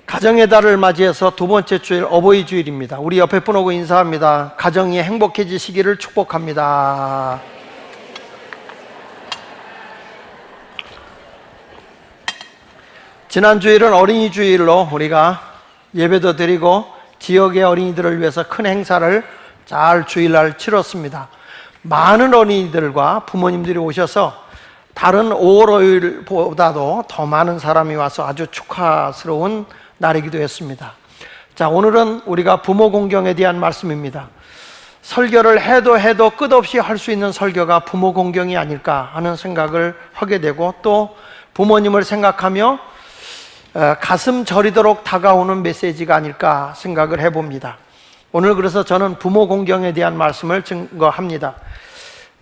가정의 달을 맞이해서 두 번째 주일 어버이 주일입니다. 우리 옆에 분 오고 인사합니다. 가정이 행복해지시기를 축복합니다. 지난 주일은 어린이 주일로 우리가 예배도 드리고 지역의 어린이들을 위해서 큰 행사를 잘 주일날 치렀습니다. 많은 어린이들과 부모님들이 오셔서 다른 5월호일보다도 더 많은 사람이 와서 아주 축하스러운 날이기도 했습니다. 자, 오늘은 우리가 부모 공경에 대한 말씀입니다. 설교를 해도 끝없이 할 수 있는 설교가 부모 공경이 아닐까 하는 생각을 하게 되고, 또 부모님을 생각하며 가슴 저리도록 다가오는 메시지가 아닐까 생각을 해봅니다. 오늘 그래서 저는 부모 공경에 대한 말씀을 증거합니다.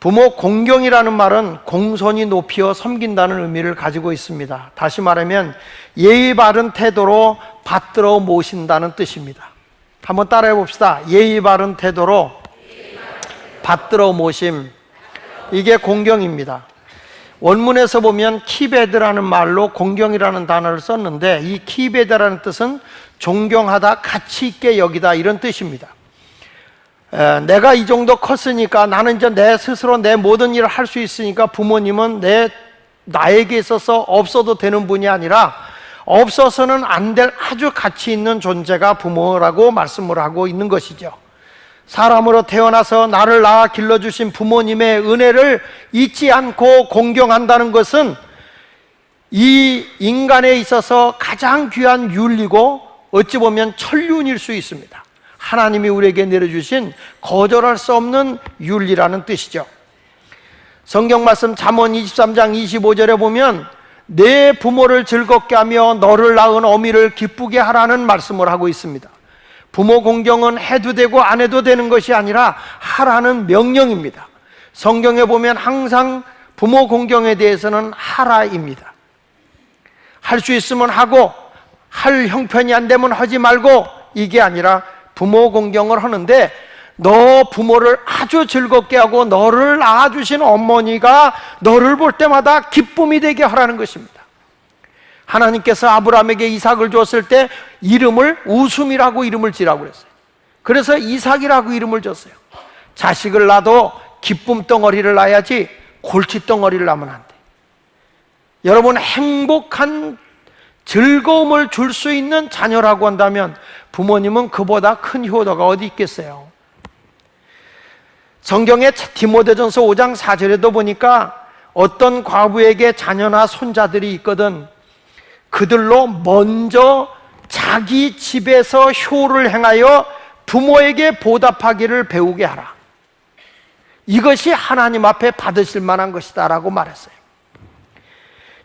부모 공경이라는 말은 공손히 높이어 섬긴다는 의미를 가지고 있습니다. 다시 말하면 예의 바른 태도로 받들어 모신다는 뜻입니다. 한번 따라해 봅시다. 예의 바른 태도로 받들어 모심. 이게 공경입니다. 원문에서 보면 키베드라는 말로 공경이라는 단어를 썼는데, 이 키베드라는 뜻은 존경하다, 가치 있게 여기다, 이런 뜻입니다. 내가 이 정도 컸으니까, 나는 이제 내 스스로 내 모든 일을 할 수 있으니까 부모님은 나에게 있어서 없어도 되는 분이 아니라 없어서는 안 될 아주 가치 있는 존재가 부모라고 말씀을 하고 있는 것이죠. 사람으로 태어나서 나를 낳아 길러주신 부모님의 은혜를 잊지 않고 공경한다는 것은 이 인간에 있어서 가장 귀한 윤리고 어찌 보면 천륜일 수 있습니다. 하나님이 우리에게 내려주신 거절할 수 없는 윤리라는 뜻이죠. 성경 말씀 잠언 23장 25절에 보면 내 부모를 즐겁게 하며 너를 낳은 어미를 기쁘게 하라는 말씀을 하고 있습니다. 부모 공경은 해도 되고 안 해도 되는 것이 아니라 하라는 명령입니다. 성경에 보면 항상 부모 공경에 대해서는 하라입니다. 할 수 있으면 하고, 할 형편이 안 되면 하지 말고, 이게 아니라 부모 공경을 하는데, 너 부모를 아주 즐겁게 하고 너를 낳아주신 어머니가 너를 볼 때마다 기쁨이 되게 하라는 것입니다. 하나님께서 아브라함에게 이삭을 줬을 때 이름을 웃음이라고 이름을 지라고 그랬어요. 그래서 이삭이라고 이름을 줬어요. 자식을 낳아도 기쁨 덩어리를 낳아야지 골치 덩어리를 낳으면 안 돼. 여러분, 행복한 즐거움을 줄 수 있는 자녀라고 한다면 부모님은 그보다 큰 효도가 어디 있겠어요? 성경의 디모데전서 5장 4절에도 보니까 어떤 과부에게 자녀나 손자들이 있거든 그들로 먼저 자기 집에서 효를 행하여 부모에게 보답하기를 배우게 하라. 이것이 하나님 앞에 받으실 만한 것이다 라고 말했어요.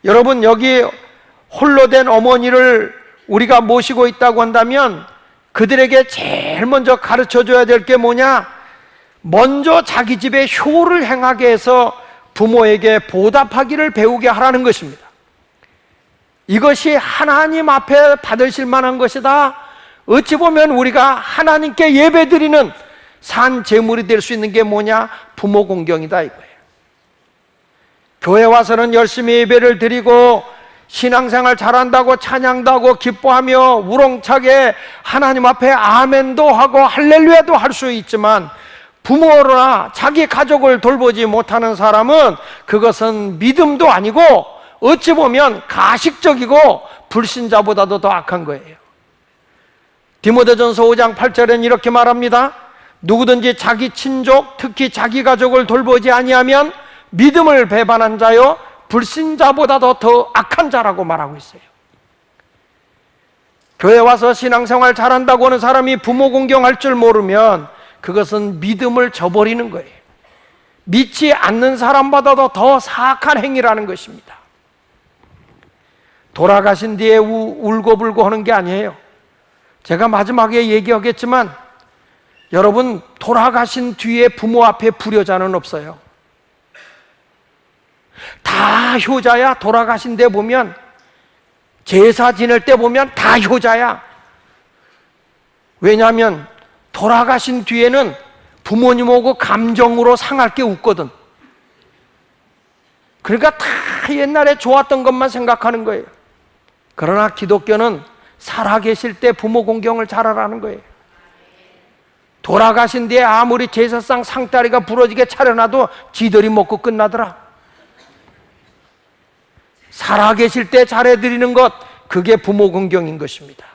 여러분, 여기 홀로 된 어머니를 우리가 모시고 있다고 한다면 그들에게 제일 먼저 가르쳐 줘야 될 게 뭐냐? 먼저 자기 집에 효를 행하게 해서 부모에게 보답하기를 배우게 하라는 것입니다. 이것이 하나님 앞에 받으실 만한 것이다. 어찌 보면 우리가 하나님께 예배드리는 산 제물이 될 수 있는 게 뭐냐? 부모 공경이다 이거예요. 교회 와서는 열심히 예배를 드리고 신앙생활 잘한다고 찬양도 하고 기뻐하며 우렁차게 하나님 앞에 아멘도 하고 할렐루야도 할 수 있지만, 부모나 자기 가족을 돌보지 못하는 사람은 그것은 믿음도 아니고 어찌 보면 가식적이고 불신자보다도 더 악한 거예요. 디모데전서 5장 8절엔 이렇게 말합니다. 누구든지 자기 친족, 특히 자기 가족을 돌보지 아니하면 믿음을 배반한 자요 불신자보다도 더 악한 자라고 말하고 있어요. 교회 와서 신앙생활 잘한다고 하는 사람이 부모 공경할 줄 모르면 그것은 믿음을 저버리는 거예요. 믿지 않는 사람보다도 더 사악한 행위라는 것입니다. 돌아가신 뒤에 울고불고 하는 게 아니에요. 제가 마지막에 얘기하겠지만 여러분, 돌아가신 뒤에 부모 앞에 불효자는 없어요. 다 효자야. 돌아가신 데 보면, 제사 지낼 때 보면 다 효자야. 왜냐하면 돌아가신 뒤에는 부모님하고 감정으로 상할 게 없거든. 그러니까 다 옛날에 좋았던 것만 생각하는 거예요. 그러나 기독교는 살아계실 때 부모 공경을 잘하라는 거예요. 돌아가신 뒤에 아무리 제사상 상다리가 부러지게 차려놔도 지들이 먹고 끝나더라. 살아계실 때 잘해드리는 것, 그게 부모 공경인 것입니다.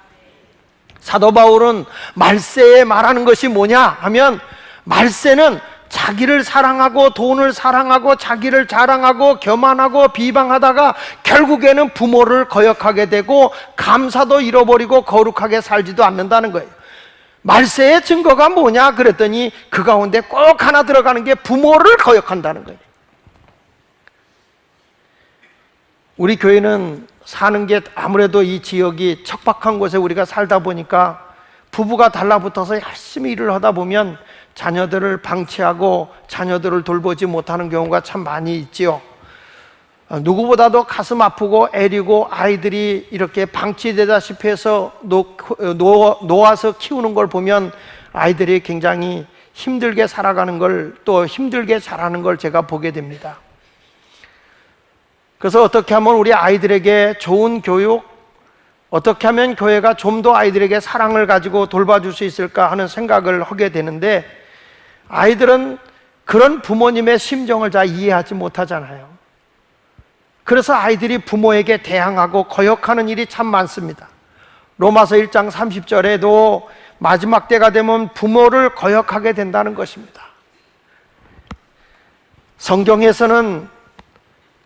사도 바울은 말세에 말하는 것이 뭐냐 하면, 말세는 자기를 사랑하고 돈을 사랑하고 자기를 자랑하고 교만하고 비방하다가 결국에는 부모를 거역하게 되고 감사도 잃어버리고 거룩하게 살지도 않는다는 거예요. 말세의 증거가 뭐냐 그랬더니 그 가운데 꼭 하나 들어가는 게 부모를 거역한다는 거예요. 우리 교회는 사는 게 아무래도 이 지역이 척박한 곳에 우리가 살다 보니까 부부가 달라붙어서 열심히 일을 하다 보면 자녀들을 방치하고 자녀들을 돌보지 못하는 경우가 참 많이 있지요. 누구보다도 가슴 아프고 애리고 아이들이 이렇게 방치되다시피 해서 놓아서 키우는 걸 보면 아이들이 굉장히 힘들게 살아가는 걸, 또 힘들게 자라는 걸 제가 보게 됩니다. 그래서 어떻게 하면 우리 아이들에게 좋은 교육, 어떻게 하면 교회가 좀 더 아이들에게 사랑을 가지고 돌봐줄 수 있을까 하는 생각을 하게 되는데, 아이들은 그런 부모님의 심정을 잘 이해하지 못하잖아요. 그래서 아이들이 부모에게 대항하고 거역하는 일이 참 많습니다. 로마서 1장 30절에도 마지막 때가 되면 부모를 거역하게 된다는 것입니다. 성경에서는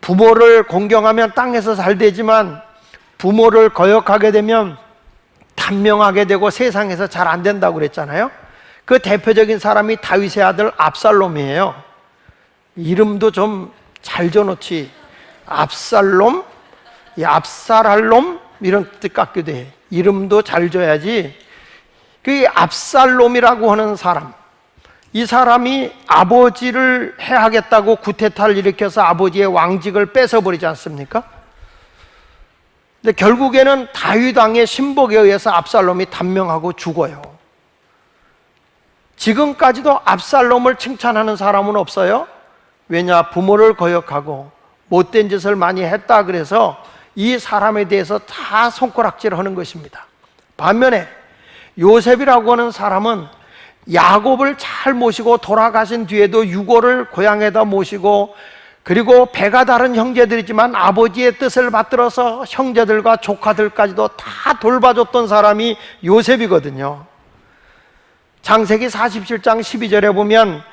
부모를 공경하면 땅에서 잘 되지만 부모를 거역하게 되면 단명하게 되고 세상에서 잘 안 된다고 그랬잖아요. 그 대표적인 사람이 다윗의 아들 압살롬이에요. 이름도 좀 잘 줘놓지. 압살롬, 압살할롬 이런 뜻 같기도 해. 이름도 잘 줘야지. 그 압살롬이라고 하는 사람, 이 사람이 아버지를 해하겠다고 구테타를 일으켜서 아버지의 왕직을 뺏어버리지 않습니까? 근데 결국에는 다윗 왕의 신복에 의해서 압살롬이 단명하고 죽어요. 지금까지도 압살롬을 칭찬하는 사람은 없어요. 왜냐? 부모를 거역하고 못된 짓을 많이 했다 그래서 이 사람에 대해서 다 손가락질 하는 것입니다. 반면에 요셉이라고 하는 사람은 야곱을 잘 모시고 돌아가신 뒤에도 유고를 고향에다 모시고, 그리고 배가 다른 형제들이지만 아버지의 뜻을 받들어서 형제들과 조카들까지도 다 돌봐줬던 사람이 요셉이거든요. 창세기 47장 12절에 보면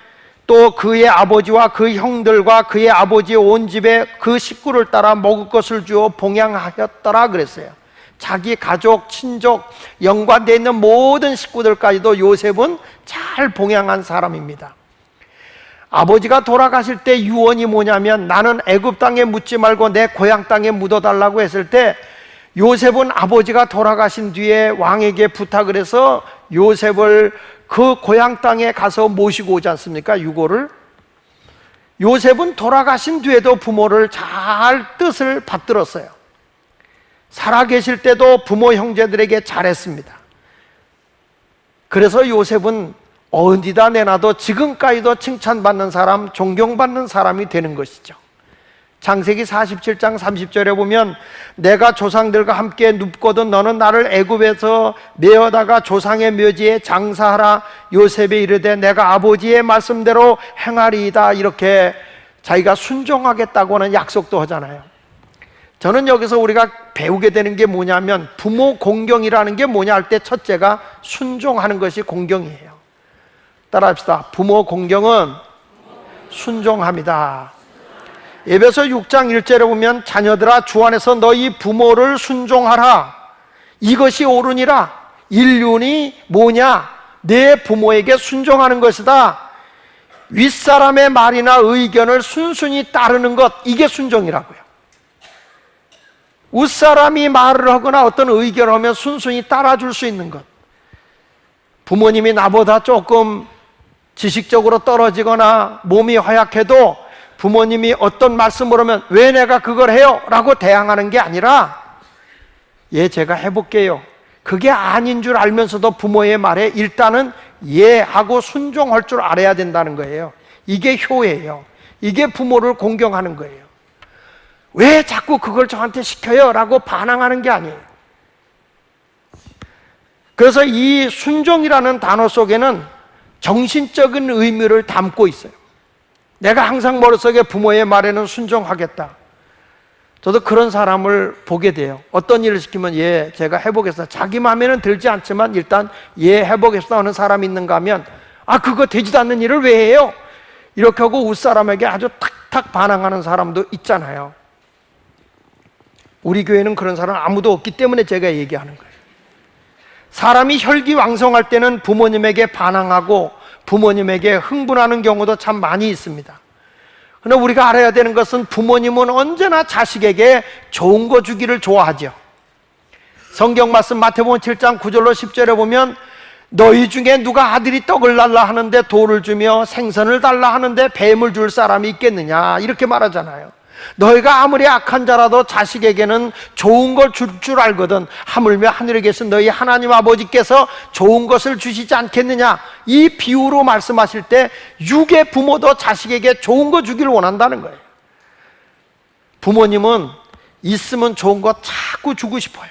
또 그의 아버지와 그 형들과 그의 아버지의 온 집에 그 식구를 따라 먹을 것을 주어 봉양하였더라 그랬어요. 자기 가족, 친족, 연관되어 있는 모든 식구들까지도 요셉은 잘 봉양한 사람입니다. 아버지가 돌아가실 때 유언이 뭐냐면, 나는 애굽 땅에 묻지 말고 내 고향 땅에 묻어달라고 했을 때 요셉은 아버지가 돌아가신 뒤에 왕에게 부탁을 해서 요셉을 그 고향 땅에 가서 모시고 오지 않습니까? 유고를. 요셉은 돌아가신 뒤에도 부모를 잘 뜻을 받들었어요. 살아계실 때도 부모 형제들에게 잘했습니다. 그래서 요셉은 어디다 내놔도 지금까지도 칭찬받는 사람, 존경받는 사람이 되는 것이죠. 창세기 47장 30절에 보면 내가 조상들과 함께 눕거든 너는 나를 애굽에서 내어다가 조상의 묘지에 장사하라. 요셉이 이르되 내가 아버지의 말씀대로 행하리이다. 이렇게 자기가 순종하겠다고 하는 약속도 하잖아요. 저는 여기서 우리가 배우게 되는 게 뭐냐면, 부모 공경이라는 게 뭐냐 할 때 첫째가 순종하는 것이 공경이에요. 따라합시다. 부모 공경은 순종합니다. 에베소 6장 1절에 보면 자녀들아 주 안에서 너희 부모를 순종하라. 이것이 옳으니라. 인륜이 뭐냐? 내 부모에게 순종하는 것이다. 윗사람의 말이나 의견을 순순히 따르는 것, 이게 순종이라고요. 윗사람이 말을 하거나 어떤 의견을 하면 순순히 따라줄 수 있는 것. 부모님이 나보다 조금 지식적으로 떨어지거나 몸이 허약해도 부모님이 어떤 말씀을 하면 왜 내가 그걸 해요? 라고 대항하는 게 아니라, 예, 제가 해볼게요. 그게 아닌 줄 알면서도 부모의 말에 일단은 예 하고 순종할 줄 알아야 된다는 거예요. 이게 효예요. 이게 부모를 공경하는 거예요. 왜 자꾸 그걸 저한테 시켜요? 라고 반항하는 게 아니에요. 그래서 이 순종이라는 단어 속에는 정신적인 의미를 담고 있어요. 내가 항상 머릿속에 부모의 말에는 순종하겠다. 저도 그런 사람을 보게 돼요. 어떤 일을 시키면 예, 제가 해보겠습니다. 자기 마음에는 들지 않지만 일단 예, 해보겠습니다 하는 사람이 있는가 하면 아, 그거 되지도 않는 일을 왜 해요? 이렇게 하고 윗사람에게 아주 탁탁 반항하는 사람도 있잖아요. 우리 교회는 그런 사람 아무도 없기 때문에 제가 얘기하는 거예요. 사람이 혈기왕성할 때는 부모님에게 반항하고 부모님에게 흥분하는 경우도 참 많이 있습니다. 그러나 우리가 알아야 되는 것은 부모님은 언제나 자식에게 좋은 거 주기를 좋아하죠. 성경 말씀 마태복음 7장 9절로 10절에 보면 너희 중에 누가 아들이 떡을 달라 하는데 돌을 주며 생선을 달라 하는데 뱀을 줄 사람이 있겠느냐 이렇게 말하잖아요. 너희가 아무리 악한 자라도 자식에게는 좋은 걸 줄 줄 알거든 하물며 하늘에 계신 너희 하나님 아버지께서 좋은 것을 주시지 않겠느냐. 이 비유로 말씀하실 때 육의 부모도 자식에게 좋은 거 주기를 원한다는 거예요. 부모님은 있으면 좋은 거 자꾸 주고 싶어요.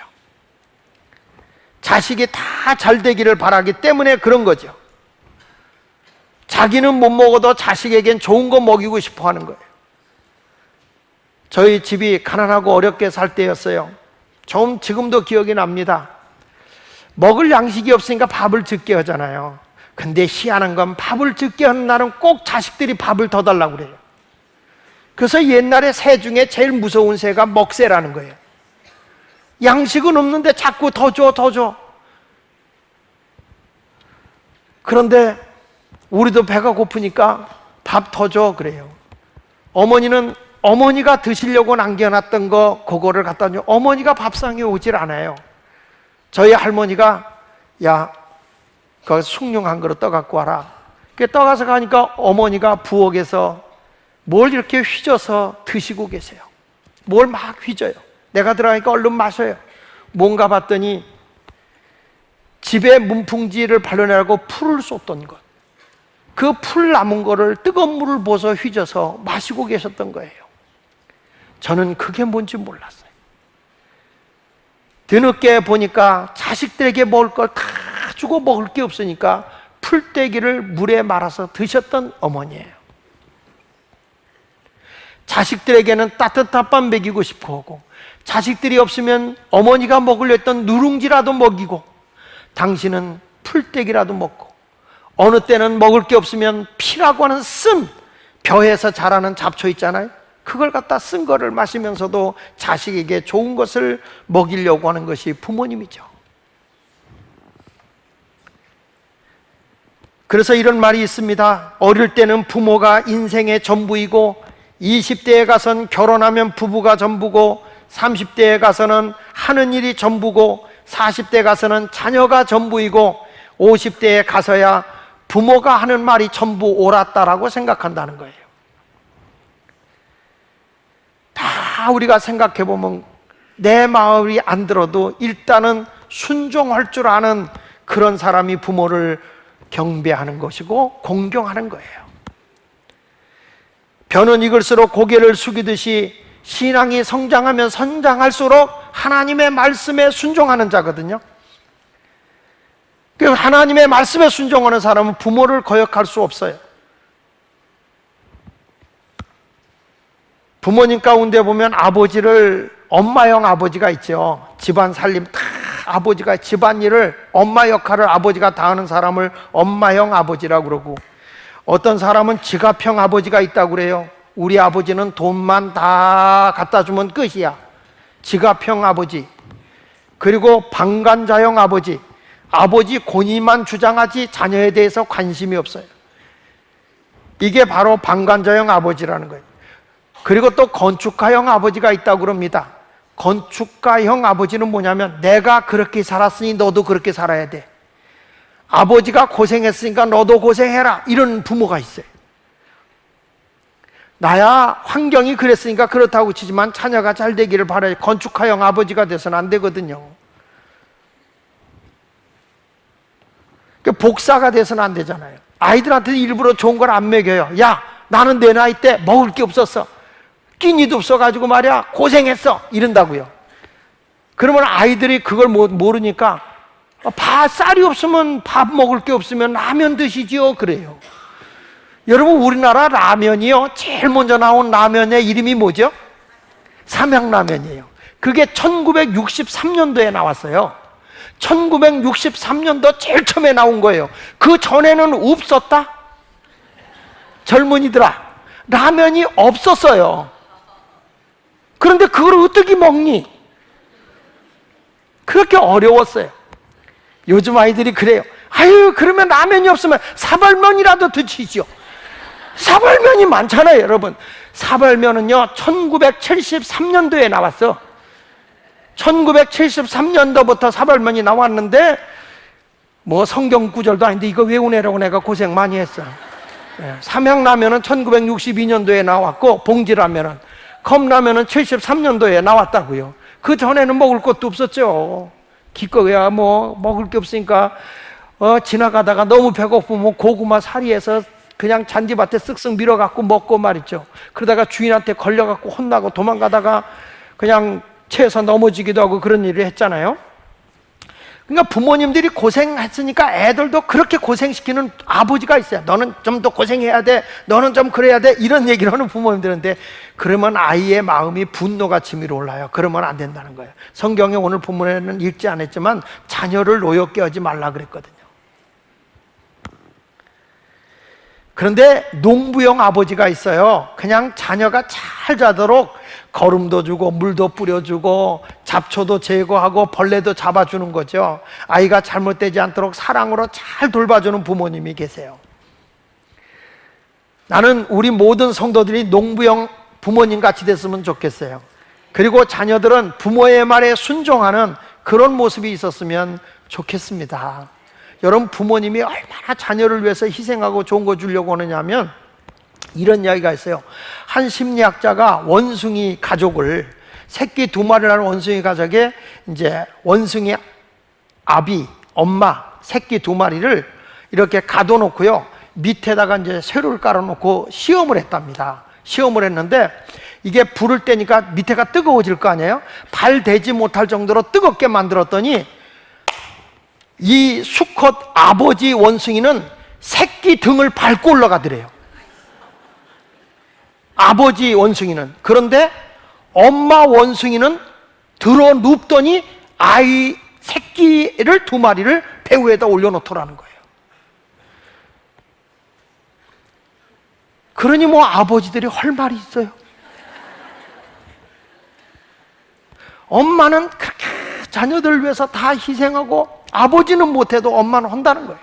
자식이 다 잘 되기를 바라기 때문에 그런 거죠. 자기는 못 먹어도 자식에겐 좋은 거 먹이고 싶어 하는 거예요. 저희 집이 가난하고 어렵게 살 때였어요. 좀 지금도 기억이 납니다. 먹을 양식이 없으니까 밥을 적게 하잖아요. 근데 희한한 건 밥을 적게 하는 날은 꼭 자식들이 밥을 더 달라고 그래요. 그래서 옛날에 새 중에 제일 무서운 새가 먹새라는 거예요. 양식은 없는데 자꾸 더 줘, 더 줘. 그런데 우리도 배가 고프니까 밥 더 줘 그래요. 어머니는 어머니가 드시려고 남겨놨던 거 그거를 갖다 줘. 어머니가 밥상에 오질 않아요. 저희 할머니가 야, 그 숭늉 한 그릇 떠 갖고 와라. 떠가서 가니까 어머니가 부엌에서 뭘 이렇게 휘져서 드시고 계세요. 뭘 막 휘져요. 내가 들어가니까 얼른 마셔요. 뭔가 봤더니 집에 문풍지를 발라내라고 풀을 쏟던 것, 그 풀 남은 거를 뜨거운 물을 부어서 휘져서 마시고 계셨던 거예요. 저는 그게 뭔지 몰랐어요. 뒤늦게 보니까 자식들에게 먹을 걸 다 주고 먹을 게 없으니까 풀떼기를 물에 말아서 드셨던 어머니예요. 자식들에게는 따뜻한 밥 먹이고 싶어 하고, 자식들이 없으면 어머니가 먹으려 했던 누룽지라도 먹이고, 당신은 풀떼기라도 먹고, 어느 때는 먹을 게 없으면 피라고 하는 쓴 벼에서 자라는 잡초 있잖아요. 그걸 갖다 쓴 거를 마시면서도 자식에게 좋은 것을 먹이려고 하는 것이 부모님이죠. 그래서 이런 말이 있습니다. 어릴 때는 부모가 인생의 전부이고 20대에 가서는 결혼하면 부부가 전부고 30대에 가서는 하는 일이 전부고 40대 가서는 자녀가 전부이고 50대에 가서야 부모가 하는 말이 전부 옳았다라고 생각한다는 거예요. 다 우리가 생각해보면 내 마음이 안 들어도 일단은 순종할 줄 아는 그런 사람이 부모를 경배하는 것이고 공경하는 거예요. 벼는 익을수록 고개를 숙이듯이 신앙이 성장하면 성장할수록 하나님의 말씀에 순종하는 자거든요. 그 하나님의 말씀에 순종하는 사람은 부모를 거역할 수 없어요. 부모님 가운데 보면 아버지를 엄마형 아버지가 있죠. 집안 살림 다 아버지가 집안일을 엄마 역할을 아버지가 다 하는 사람을 엄마형 아버지라고 그러고, 어떤 사람은 지갑형 아버지가 있다고 그래요. 우리 아버지는 돈만 다 갖다 주면 끝이야. 지갑형 아버지. 그리고 방관자형 아버지. 아버지 권위만 주장하지 자녀에 대해서 관심이 없어요. 이게 바로 방관자형 아버지라는 거예요. 그리고 또 건축가형 아버지가 있다고 그럽니다. 건축가형 아버지는 뭐냐면 내가 그렇게 살았으니 너도 그렇게 살아야 돼. 아버지가 고생했으니까 너도 고생해라. 이런 부모가 있어요. 나야 환경이 그랬으니까 그렇다고 치지만 자녀가 잘 되기를 바라요. 건축가형 아버지가 돼서는 안 되거든요. 복사가 돼서는 안 되잖아요. 아이들한테 일부러 좋은 걸 안 먹여요. 야, 나는 내 나이 때 먹을 게 없었어. 끼니도 없어가지고 말이야 고생했어. 이런다고요. 그러면 아이들이 그걸 모르니까 쌀이 없으면 밥 먹을 게 없으면 라면 드시지요. 그래요. 여러분, 우리나라 라면이요, 제일 먼저 나온 라면의 이름이 뭐죠? 삼양라면이에요. 그게 1963년도에 나왔어요. 1963년도 제일 처음에 나온 거예요. 그 전에는 없었다? 젊은이들아, 라면이 없었어요. 그런데 그걸 어떻게 먹니? 그렇게 어려웠어요. 요즘 아이들이 그래요. 아유, 그러면 라면이 없으면 사발면이라도 드시죠. 사발면이 많잖아요, 여러분. 사발면은요, 1973년도에 나왔어. 1973년도부터 사발면이 나왔는데, 뭐 성경 구절도 아닌데 이거 외우느라고 내가 고생 많이 했어. 삼양라면은 1962년도에 나왔고, 봉지라면은, 컵라면은 73년도에 나왔다고요. 그 전에는 먹을 것도 없었죠. 기껏해야 뭐 먹을 게 없으니까 지나가다가 너무 배고프면 고구마 사리에서 그냥 잔디밭에 쓱쓱 밀어갖고 먹고 말이죠. 그러다가 주인한테 걸려갖고 혼나고 도망가다가 그냥 체해서 넘어지기도 하고 그런 일을 했잖아요. 그러니까 부모님들이 고생했으니까 애들도 그렇게 고생시키는 아버지가 있어요. 너는 좀 더 고생해야 돼, 너는 좀 그래야 돼, 이런 얘기를 하는 부모님들인데, 그러면 아이의 마음이 분노가 치밀어 올라요. 그러면 안 된다는 거예요. 성경에 오늘 본문에는 읽지 않았지만 자녀를 노엽게 하지 말라 그랬거든요. 그런데 농부형 아버지가 있어요. 그냥 자녀가 잘 자도록 거름도 주고 물도 뿌려주고 잡초도 제거하고 벌레도 잡아주는 거죠. 아이가 잘못되지 않도록 사랑으로 잘 돌봐주는 부모님이 계세요. 나는 우리 모든 성도들이 농부형 부모님 같이 됐으면 좋겠어요. 그리고 자녀들은 부모의 말에 순종하는 그런 모습이 있었으면 좋겠습니다. 여러분, 부모님이 얼마나 자녀를 위해서 희생하고 좋은 거 주려고 하느냐면, 이런 이야기가 있어요. 한 심리학자가 원숭이 가족을, 새끼 2마리를 하는 원숭이 가족에 이제 원숭이 아비, 엄마, 새끼 2마리를 이렇게 가둬놓고요, 밑에다가 이제 쇠를 깔아놓고 시험을 했답니다. 시험을 했는데 이게 불을 떼니까 밑에가 뜨거워질 거 아니에요? 발 대지 못할 정도로 뜨겁게 만들었더니 이 수컷 아버지 원숭이는 새끼 등을 밟고 올라가더래요. 아버지 원숭이는. 그런데 엄마 원숭이는 들어 눕더니 아이 새끼를 2마리를 배후에다 올려놓더라는 거예요. 그러니 뭐 아버지들이 할 말이 있어요. 엄마는 그렇게 자녀들을 위해서 다 희생하고 아버지는 못해도 엄마는 한다는 거예요.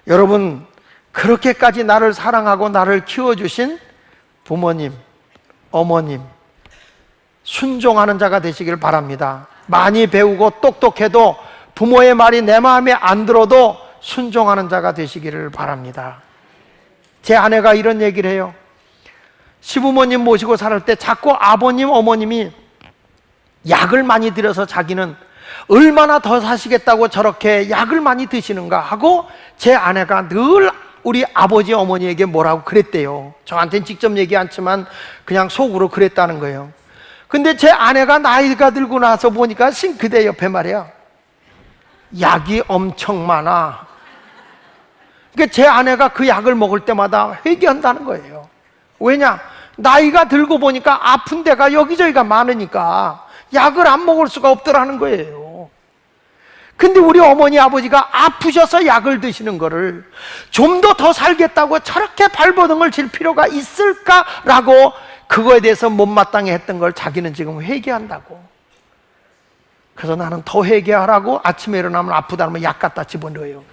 여러분, 그렇게까지 나를 사랑하고 나를 키워주신 부모님, 어머님, 순종하는 자가 되시길 바랍니다. 많이 배우고 똑똑해도 부모의 말이 내 마음에 안 들어도 순종하는 자가 되시기를 바랍니다. 제 아내가 이런 얘기를 해요. 시부모님 모시고 살 때 자꾸 아버님, 어머님이 약을 많이 들여서 자기는 얼마나 더 사시겠다고 저렇게 약을 많이 드시는가 하고, 제 아내가 늘 우리 아버지, 어머니에게 뭐라고 그랬대요. 저한테는 직접 얘기 않지만 그냥 속으로 그랬다는 거예요. 근데 제 아내가 나이가 들고 나서 보니까 싱크대 옆에 말이야, 약이 엄청 많아. 그러니까 제 아내가 그 약을 먹을 때마다 회개한다는 거예요. 왜냐? 나이가 들고 보니까 아픈 데가 여기저기가 많으니까 약을 안 먹을 수가 없더라는 거예요. 근데 우리 어머니 아버지가 아프셔서 약을 드시는 거를 좀 더 살겠다고 저렇게 발버둥을 칠 필요가 있을까라고 그거에 대해서 못마땅해 했던 걸 자기는 지금 회개한다고. 그래서 나는 더 회개하라고 아침에 일어나면 아프다면 약 갖다 집어넣어요.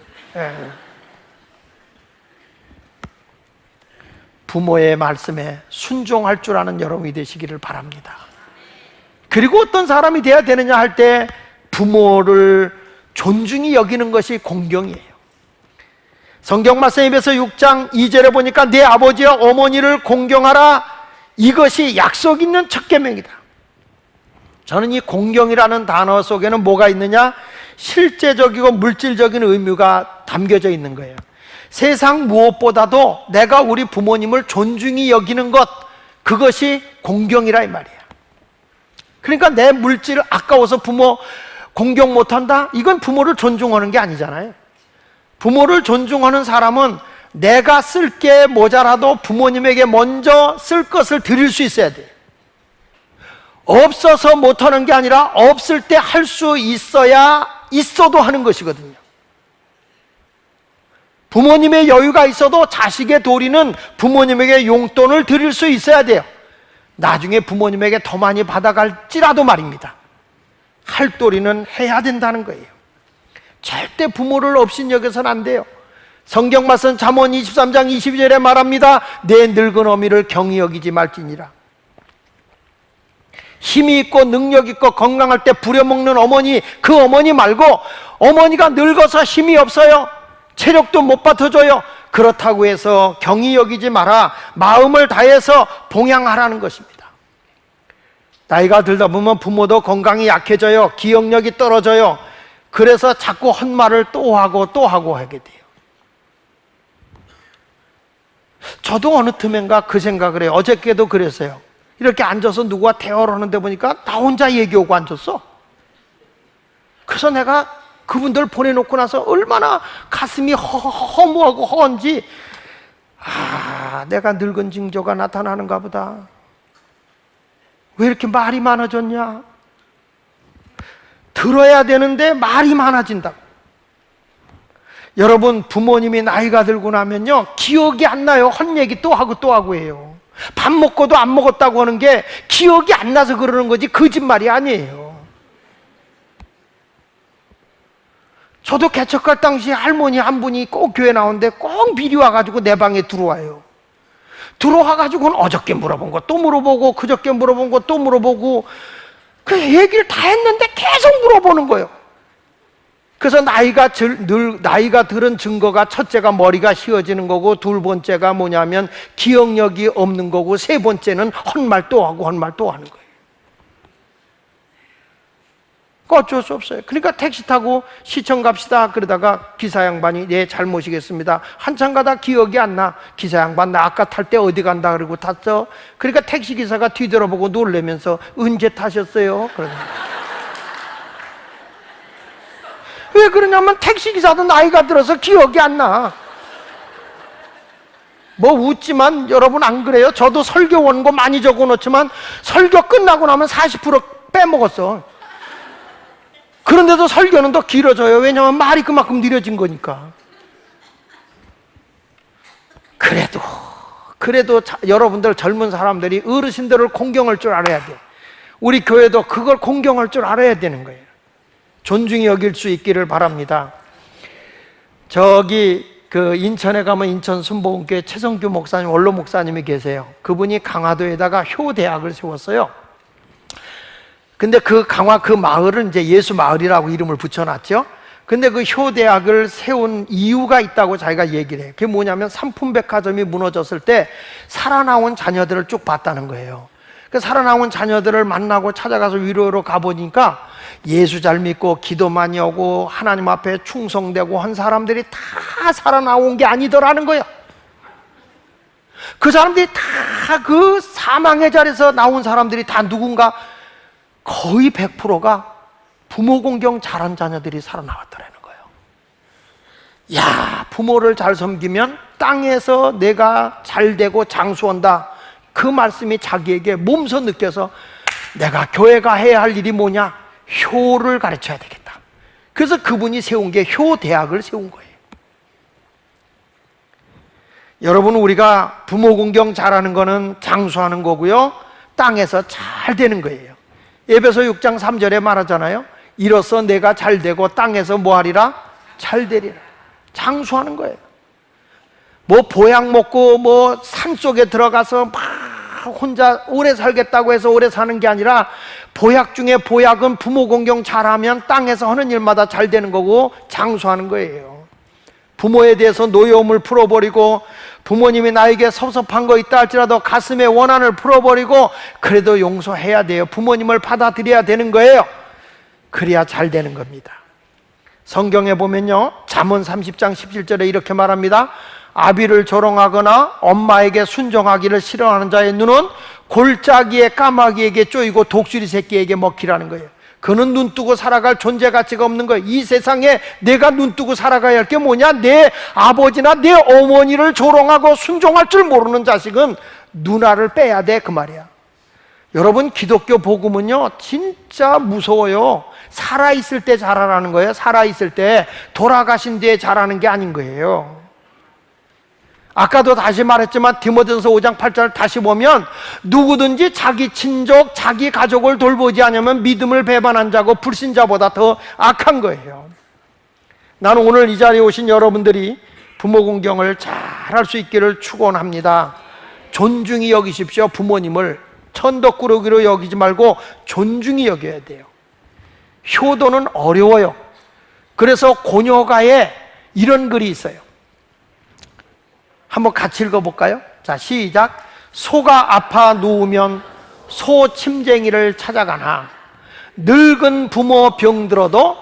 부모의 말씀에 순종할 줄 아는 여러분이 되시기를 바랍니다. 그리고 어떤 사람이 돼야 되느냐 할 때 부모를 존중히 여기는 것이 공경이에요. 성경 말씀 에베소 6장 2절에 보니까 내 아버지와 어머니를 공경하라, 이것이 약속 있는 첫 계명이다. 저는 이 공경이라는 단어 속에는 뭐가 있느냐? 실제적이고 물질적인 의미가 담겨져 있는 거예요. 세상 무엇보다도 내가 우리 부모님을 존중히 여기는 것, 그것이 공경이라 이 말이야. 그러니까 내 물질 아까워서 부모 공경 못한다? 이건 부모를 존중하는 게 아니잖아요. 부모를 존중하는 사람은 내가 쓸 게 모자라도 부모님에게 먼저 쓸 것을 드릴 수 있어야 돼요. 없어서 못하는 게 아니라 없을 때 할 수 있어야 있어도 하는 것이거든요. 부모님의 여유가 있어도 자식의 도리는 부모님에게 용돈을 드릴 수 있어야 돼요. 나중에 부모님에게 더 많이 받아갈지라도 말입니다. 할 도리는 해야 된다는 거예요. 절대 부모를 업신여겨서는 안 돼요. 성경 말씀 잠언 23장 22절에 말합니다. 내 늙은 어미를 경히 여기지 말지니라. 힘이 있고 능력 있고 건강할 때 부려먹는 어머니, 그 어머니 말고 어머니가 늙어서 힘이 없어요. 체력도 못 받쳐줘요. 그렇다고 해서 경히 여기지 마라. 마음을 다해서 봉양하라는 것입니다. 나이가 들다 보면 부모도 건강이 약해져요. 기억력이 떨어져요. 그래서 자꾸 헛말을 또 하고 또 하고 하게 돼요. 저도 어느 틈엔가 그 생각을 해요. 어저께도 그랬어요. 이렇게 앉아서 누구와 대화를 하는데 보니까 나 혼자 얘기하고 앉았어. 그래서 내가 그분들 보내놓고 나서 얼마나 가슴이 허무하고 허한지, 내가 늙은 징조가 나타나는가 보다. 왜 이렇게 말이 많아졌냐? 들어야 되는데 말이 많아진다고. 여러분, 부모님이 나이가 들고 나면요, 기억이 안 나요. 헛얘기 또 하고 또 하고 해요. 밥 먹고도 안 먹었다고 하는 게 기억이 안 나서 그러는 거지 거짓말이 아니에요. 저도 개척할 당시 할머니 한 분이 꼭 교회 나오는데 꼭 미리 와가지고 내 방에 들어와요. 들어와가지고는 어저께 물어본 거 또 물어보고, 그저께 물어본 거 또 물어보고, 그 얘기를 다 했는데 계속 물어보는 거예요. 그래서 나이가 들은 증거가, 첫째가 머리가 휘어지는 거고, 두 번째가 뭐냐면 기억력이 없는 거고, 세 번째는 헛말 또 하고 헛말 또 하는 거예요. 어쩔 수 없어요. 그러니까 택시 타고 시청 갑시다 그러다가 기사 양반이 네 잘 모시겠습니다. 한참 가다 기억이 안 나. 기사 양반 나 아까 탈 때 어디 간다 그러고 탔어. 그러니까 택시 기사가 뒤돌아보고 놀라면서 언제 타셨어요? 그러더니. 왜 그러냐면 택시 기사도 나이가 들어서 기억이 안 나. 뭐 웃지만 여러분 안 그래요? 저도 설교 원고 많이 적어놓지만 설교 끝나고 나면 40% 빼먹었어. 그런데도 설교는 더 길어져요. 왜냐하면 말이 그만큼 느려진 거니까. 그래도 여러분들 젊은 사람들이 어르신들을 공경할 줄 알아야 돼요. 우리 교회도 그걸 공경할 줄 알아야 되는 거예요. 존중히 여길 수 있기를 바랍니다. 저기 그 인천에 가면 인천 순복음교회 최성규 목사님, 원로 목사님이 계세요. 그분이 강화도에다가 효대학을 세웠어요. 근데 그 마을은 이제 예수 마을이라고 이름을 붙여놨죠. 근데 그 효대학을 세운 이유가 있다고 자기가 얘기를 해요. 그게 뭐냐면 삼풍백화점이 무너졌을 때 살아나온 자녀들을 쭉 봤다는 거예요. 그 살아나온 자녀들을 만나고 찾아가서 위로로 가보니까 예수 잘 믿고 기도 많이 하고 하나님 앞에 충성되고 한 사람들이 다 살아나온 게 아니더라는 거예요. 그 사람들이 다 그 사망의 자리에서 나온 사람들이 다 누군가 거의 100%가 부모 공경 잘한 자녀들이 살아나왔더라는 거예요. 야, 부모를 잘 섬기면 땅에서 내가 잘 되고 장수한다. 그 말씀이 자기에게 몸소 느껴서 내가 교회가 해야 할 일이 뭐냐? 효를 가르쳐야 되겠다. 그래서 그분이 세운 게 효대학을 세운 거예요. 여러분, 우리가 부모 공경 잘하는 거는 장수하는 거고요, 땅에서 잘 되는 거예요. 에베소 6장 3절에 말하잖아요. 이로써 내가 잘 되고 땅에서 뭐 하리라? 잘 되리라. 장수하는 거예요. 뭐 보약 먹고 뭐 산속에 들어가서 막 혼자 오래 살겠다고 해서 오래 사는 게 아니라, 보약 중에 보약은 부모 공경 잘하면 땅에서 하는 일마다 잘 되는 거고 장수하는 거예요. 부모에 대해서 노여움을 풀어버리고, 부모님이 나에게 섭섭한 거 있다 할지라도 가슴에 원한을 풀어버리고 그래도 용서해야 돼요. 부모님을 받아들여야 되는 거예요. 그래야 잘 되는 겁니다. 성경에 보면요, 잠언 30장 17절에 이렇게 말합니다. 아비를 조롱하거나 엄마에게 순종하기를 싫어하는 자의 눈은 골짜기에 까마귀에게 쪼이고 독수리 새끼에게 먹히라는 거예요. 그는 눈 뜨고 살아갈 존재 가치가 없는 거예요. 이 세상에 내가 눈 뜨고 살아가야 할 게 뭐냐? 내 아버지나 내 어머니를 조롱하고 순종할 줄 모르는 자식은 누나를 빼야 돼, 그 말이야. 여러분, 기독교 복음은요 진짜 무서워요. 살아있을 때 자라라는 거예요. 살아있을 때. 돌아가신 뒤에 자라는 게 아닌 거예요. 아까도 다시 말했지만 디모데전서 5장 8절을 다시 보면 누구든지 자기 친족, 자기 가족을 돌보지 않으면 믿음을 배반한 자고 불신자보다 더 악한 거예요. 나는 오늘 이 자리에 오신 여러분들이 부모 공경을 잘할 수 있기를 축원합니다. 존중히 여기십시오. 부모님을 천덕꾸러기로 여기지 말고 존중히 여겨야 돼요. 효도는 어려워요. 그래서 고녀가에 이런 글이 있어요. 한번 같이 읽어볼까요? 자, 시작. 소가 아파 누우면 소 침쟁이를 찾아가나 늙은 부모 병들어도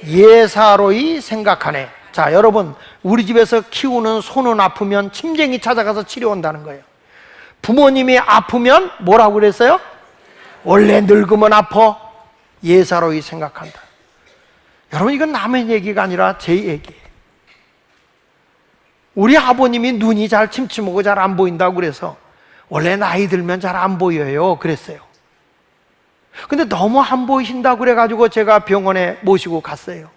예사로이 생각하네. 자, 여러분, 우리 집에서 키우는 소는 아프면 침쟁이 찾아가서 치료한다는 거예요. 부모님이 아프면 뭐라고 그랬어요? 원래 늙으면 아파 예사로이 생각한다. 여러분, 이건 남의 얘기가 아니라 제 얘기예요. 우리 아버님이 눈이 잘 침침하고 잘 안 보인다고 그래서 원래 나이 들면 잘 안 보여요 그랬어요. 근데 너무 안 보이신다고 그래가지고 제가 병원에 모시고 갔어요.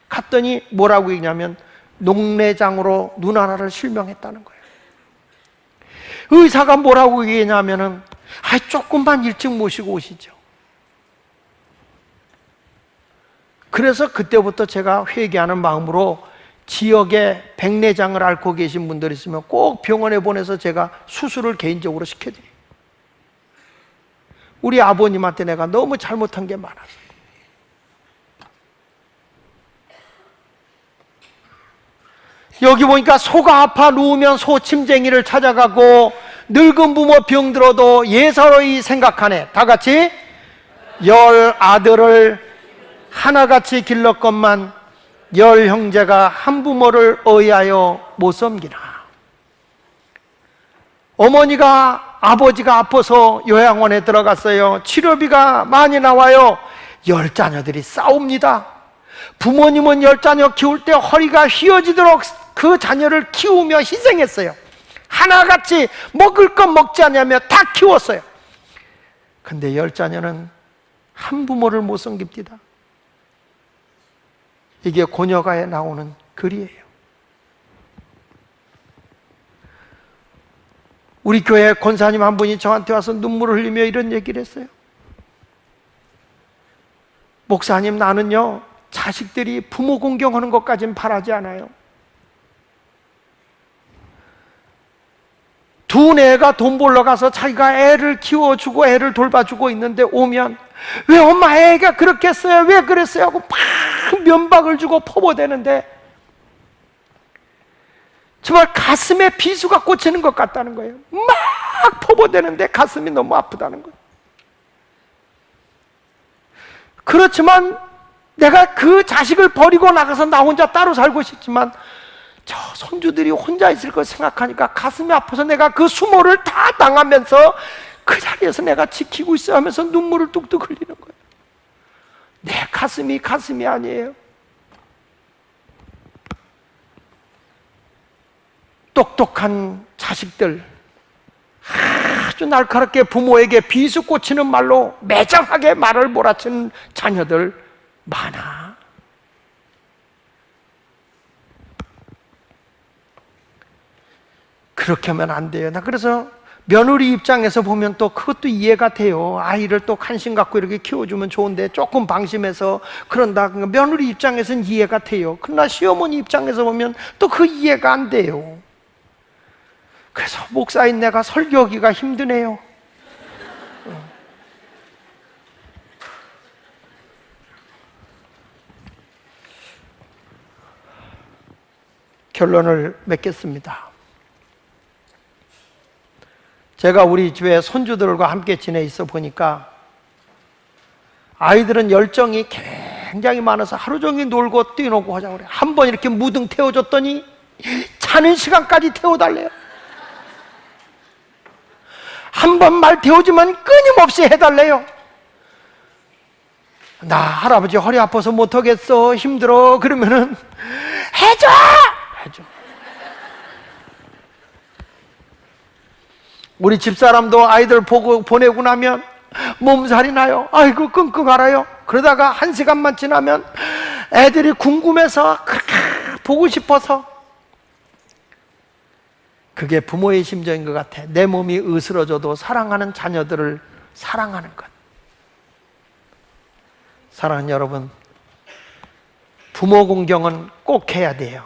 갔더니 뭐라고 얘기냐면 녹내장으로 눈 하나를 실명했다는 거예요. 의사가 뭐라고 얘기했냐면은 조금만 일찍 모시고 오시죠. 그래서 그때부터 제가 회개하는 마음으로 지역에 백내장을 앓고 계신 분들이 있으면 꼭 병원에 보내서 제가 수술을 개인적으로 시켜드려요. 우리 아버님한테 내가 너무 잘못한 게 많아서. 여기 보니까 소가 아파 누우면 소 침쟁이를 찾아가고 늙은 부모 병들어도 예사로이 생각하네. 다 같이 10 아들을 하나같이 길렀건만 10 형제가 한 부모를 의하여 못 섬기나. 어머니가 아버지가 아파서 요양원에 들어갔어요. 치료비가 많이 나와요. 10 자녀들이 싸웁니다. 부모님은 10 자녀 키울 때 허리가 휘어지도록 그 자녀를 키우며 희생했어요. 하나같이 먹을 것 먹지 않냐며 다 키웠어요. 근데 10 자녀는 한 부모를 못 섬깁니다. 이게 고녀가에 나오는 글이에요. 우리 교회 권사님 한 분이 저한테 와서 눈물을 흘리며 이런 얘기를 했어요. 목사님, 나는요 자식들이 부모 공경하는 것까지는 바라지 않아요. 두 애가 돈 벌러 가서 자기가 애를 키워주고 애를 돌봐주고 있는데 오면 왜 엄마 애가 그렇게 했어요? 왜 그랬어요? 하고 막 면박을 주고 포보대는데 정말 가슴에 비수가 꽂히는 것 같다는 거예요. 막 포보대는데 가슴이 너무 아프다는 거예요. 그렇지만 내가 그 자식을 버리고 나가서 나 혼자 따로 살고 싶지만 저 손주들이 혼자 있을 걸 생각하니까 가슴이 아파서 내가 그 수모를 다 당하면서 그 자리에서 내가 지키고 있어 하면서 눈물을 뚝뚝 흘리는 거예요. 내 가슴이 아니에요. 똑똑한 자식들, 아주 날카롭게 부모에게 비수 꽂히는 말로 매정하게 말을 몰아치는 자녀들 많아. 그렇게 하면 안 돼요. 나 그래서 며느리 입장에서 보면 또 그것도 이해가 돼요. 아이를 또 관심 갖고 이렇게 키워주면 좋은데 조금 방심해서 그런다. 며느리 입장에서는 이해가 돼요. 그러나 시어머니 입장에서 보면 또 그 이해가 안 돼요. 그래서 목사인 내가 설교하기가 힘드네요. 결론을 맺겠습니다. 제가 우리 집에 손주들과 함께 지내 있어 보니까 아이들은 열정이 굉장히 많아서 하루 종일 놀고 뛰노고 하자고 그래요. 한 번 이렇게 무등 태워줬더니 자는 시간까지 태워달래요. 한 번 말 태워주면 끊임없이 해달래요. 나 할아버지 허리 아파서 못하겠어, 힘들어, 그러면은 해줘! 우리 집사람도 아이들 보내고 나면 몸살이 나요. 아이고 끙끙 앓아요. 그러다가 1시간만 지나면 애들이 궁금해서 그렇게 보고 싶어서. 그게 부모의 심정인 것 같아. 내 몸이 으스러져도 사랑하는 자녀들을 사랑하는 것. 사랑하는 여러분, 부모 공경은 꼭 해야 돼요.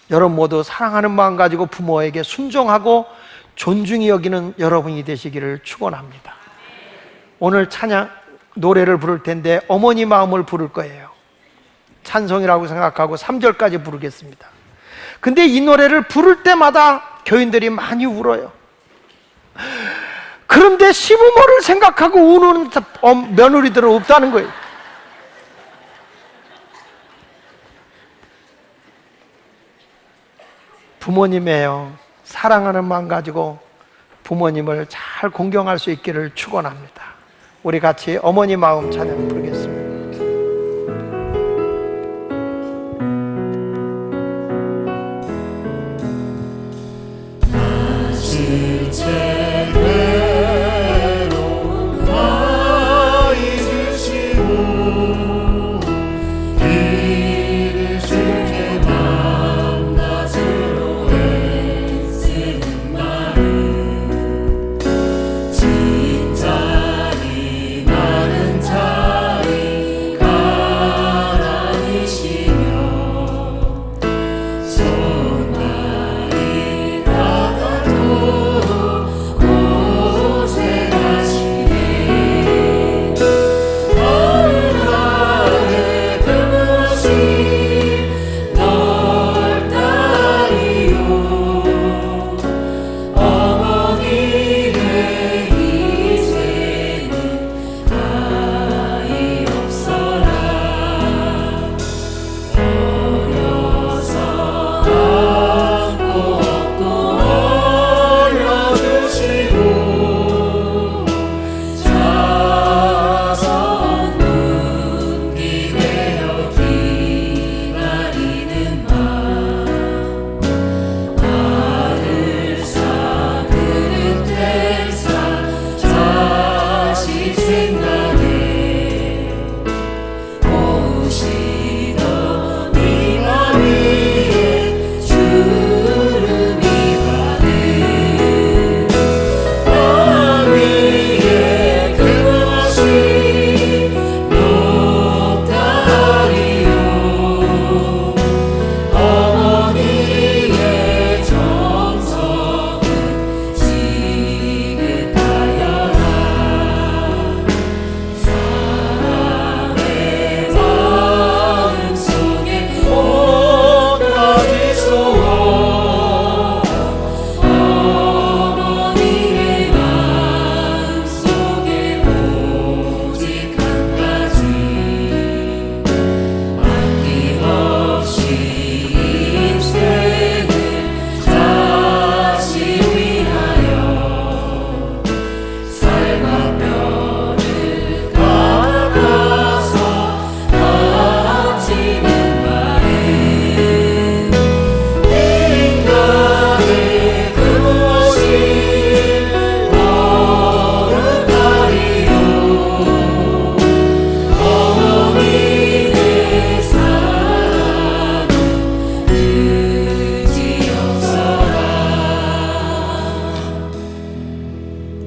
여러분 모두 사랑하는 마음 가지고 부모에게 순종하고 존중히 여기는 여러분이 되시기를 축원합니다. 오늘 찬양 노래를 부를 텐데 어머니 마음을 부를 거예요. 찬송이라고 생각하고 3절까지 부르겠습니다. 근데 이 노래를 부를 때마다 교인들이 많이 울어요. 그런데 시부모를 생각하고 우는 며느리들은 없다는 거예요. 부모님이에요. 사랑하는 마음 가지고 부모님을 잘 공경할 수 있기를 축원합니다. 우리 같이 어머니 마음 찬양 부르겠습니다.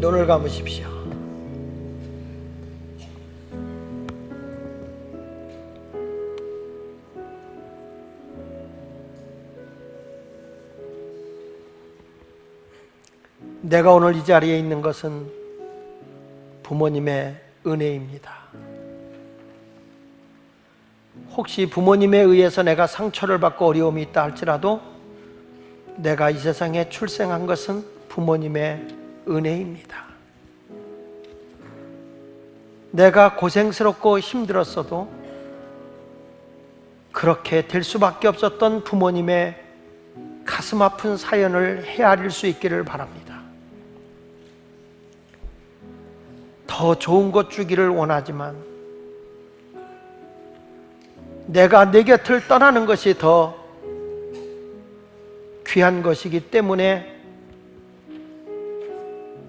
눈을 감으십시오. 내가 오늘 이 자리에 있는 것은 부모님의 은혜입니다. 혹시 부모님에 의해서 내가 상처를 받고 어려움이 있다 할지라도 내가 이 세상에 출생한 것은 부모님의 은혜입니다. 내가 고생스럽고 힘들었어도 그렇게 될 수밖에 없었던 부모님의 가슴 아픈 사연을 헤아릴 수 있기를 바랍니다. 더 좋은 것 주기를 원하지만 내가 내 곁을 떠나는 것이 더 귀한 것이기 때문에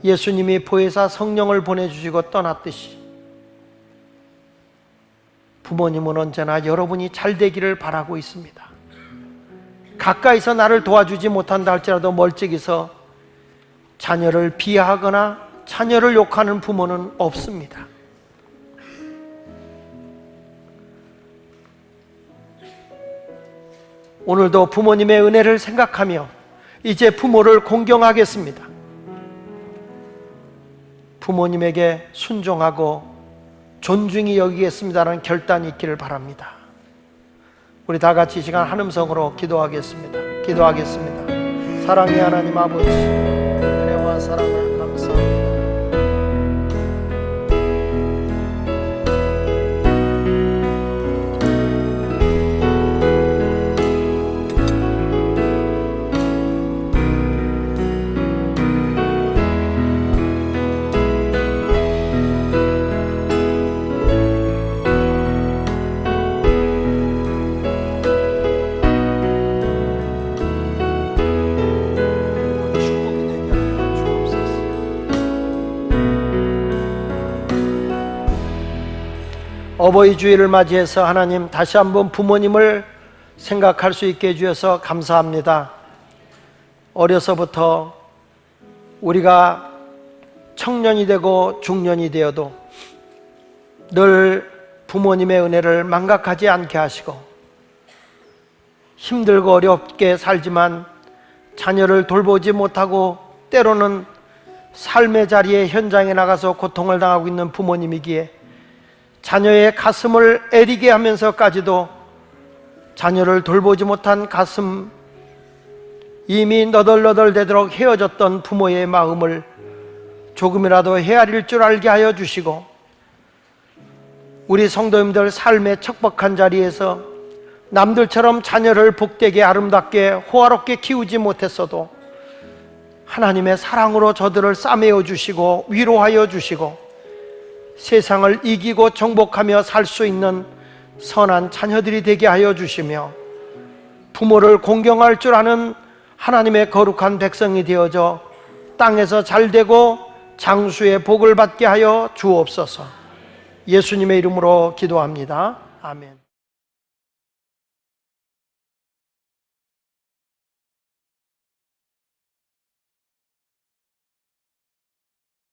예수님이 보혜사 성령을 보내주시고 떠났듯이 부모님은 언제나 여러분이 잘 되기를 바라고 있습니다. 가까이서 나를 도와주지 못한다 할지라도 멀찍이서 자녀를 비하하거나 자녀를 욕하는 부모는 없습니다. 오늘도 부모님의 은혜를 생각하며 이제 부모를 공경하겠습니다. 부모님에게 순종하고 존중히 여기겠습니다라는 결단이 있기를 바랍니다. 우리 다 같이 이 시간 한음성으로 기도하겠습니다. 사랑의 하나님 아버지, 은혜와 사랑을 감사합니다. 어버이 주일을 맞이해서 하나님 다시 한번 부모님을 생각할 수 있게 해주셔서 감사합니다. 어려서부터 우리가 청년이 되고 중년이 되어도 늘 부모님의 은혜를 망각하지 않게 하시고 힘들고 어렵게 살지만 자녀를 돌보지 못하고 때로는 삶의 자리에 현장에 나가서 고통을 당하고 있는 부모님이기에 자녀의 가슴을 애리게 하면서까지도 자녀를 돌보지 못한 가슴, 이미 너덜너덜대도록 헤어졌던 부모의 마음을 조금이라도 헤아릴 줄 알게 하여 주시고, 우리 성도님들 삶의 척박한 자리에서 남들처럼 자녀를 복되게 아름답게 호화롭게 키우지 못했어도 하나님의 사랑으로 저들을 싸매어 주시고 위로하여 주시고 세상을 이기고 정복하며 살 수 있는 선한 자녀들이 되게 하여 주시며 부모를 공경할 줄 아는 하나님의 거룩한 백성이 되어져 땅에서 잘되고 장수의 복을 받게 하여 주옵소서. 예수님의 이름으로 기도합니다. 아멘.